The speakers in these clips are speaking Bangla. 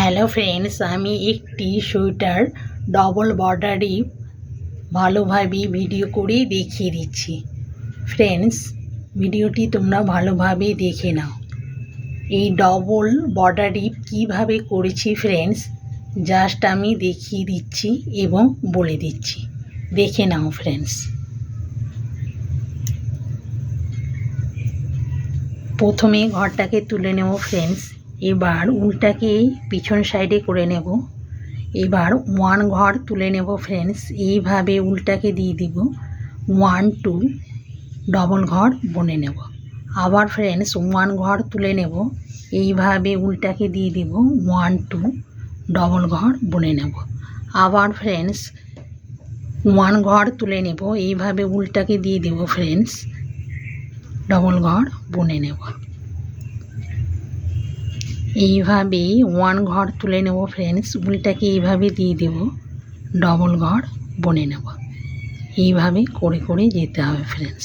হ্যালো ফ্রেন্ডস, আমি একটি সোয়েটার ডবল বর্ডারে ভালোভাবে ভিডিও করে দেখিয়ে দিচ্ছি। ফ্রেন্ডস, ভিডিওটি তোমরা ভালোভাবে দেখে নাও। এই ডবল বর্ডারে কীভাবে করেছি ফ্রেন্ডস, জাস্ট আমি দেখিয়ে দিচ্ছি এবং বলে দিচ্ছি, দেখে নাও ফ্রেন্ডস। প্রথমে ঘরটাকে তুলে নেব ফ্রেন্ডস। এবার উল্টাকে পিছন সাইডে করে নেব। এবার ওয়ান ঘর তুলে নেব ফ্রেন্ডস। এইভাবে উল্টাকে দিয়ে দিব, 1 2 ডবল ঘর বুনে নেব। আবার ফ্রেন্ডস ওয়ান ঘর তুলে নেব। এইভাবে উল্টাকে দিয়ে দিব, 1 2 ডবল ঘর বুনে নেব। আবার ফ্রেন্ডস ওয়ান ঘর তুলে নেব। এইভাবে উল্টাকে দিয়ে দিব ফ্রেন্ডস, ডবল ঘর বুনে নেব। এইভাবে ওয়ান ঘর তুলে নেব ফ্রেন্ডস। উল্টাকে এইভাবে দিয়ে দেব, ডবল ঘর বুনে নেব। এইভাবে করে করে যেতে হবে ফ্রেন্ডস।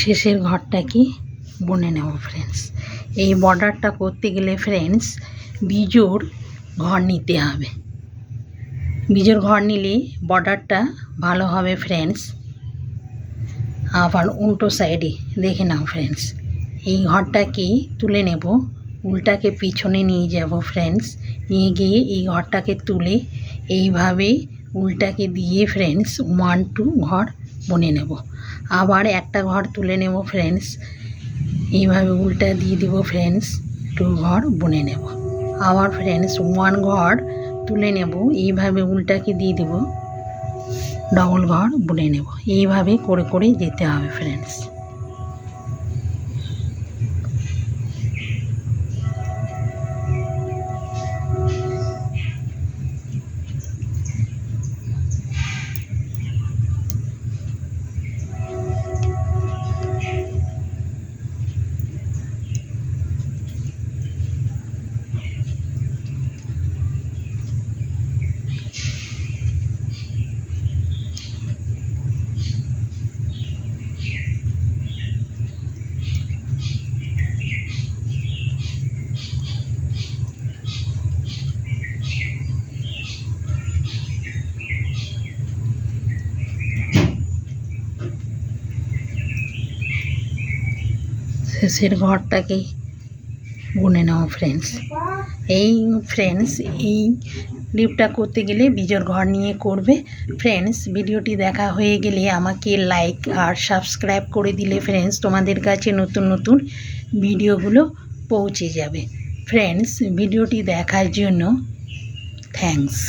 শেষের ঘরটাকে বুনে নেব ফ্রেন্ডস। এই বর্ডারটা করতে গেলে ফ্রেন্ডস বিজোড় ঘর নিতে হবে। বিজোড় ঘর নিলে বর্ডারটা ভালো হবে ফ্রেন্ডস। আবার উল্টো সাইডে দেখে নাও ফ্রেন্ডস। এই ঘরটাকে তুলে নেব, উল্টাকে পিছনে নিয়ে যাব ফ্রেন্ডস। নিয়ে গিয়ে এই ঘরটাকে তুলে এইভাবে উল্টাকে দিয়ে ফ্রেন্ডস 1 2 ঘর বুনে নেব। আবার একটা ঘর তুলে নেব ফ্রেন্ডস। এইভাবে উল্টা দিয়ে দিব ফ্রেন্ডস, 2 ঘর বুনে নেব। আবার ফ্রেন্ডস ওয়ান ঘর তুলে নেব। এইভাবে উল্টাকে দিয়ে দেব, ডবল ঘর বুনে নেব। এইভাবে করে করে যেতে হবে ফ্রেন্ডস। শেষের ঘরটাকে বুনে নাও ফ্রেন্ডস। এই ফ্রেন্ডস এই লিপটা করতে গেলে বিজোড় ঘর নিয়ে করবে ফ্রেন্ডস। ভিডিওটি দেখা হয়ে গেলে আমাকে লাইক আর সাবস্ক্রাইব করে দিলে ফ্রেন্ডস তোমাদের কাছে নতুন নতুন ভিডিওগুলো পৌঁছে যাবে ফ্রেন্ডস। ভিডিওটি দেখার জন্য থ্যাঙ্কস।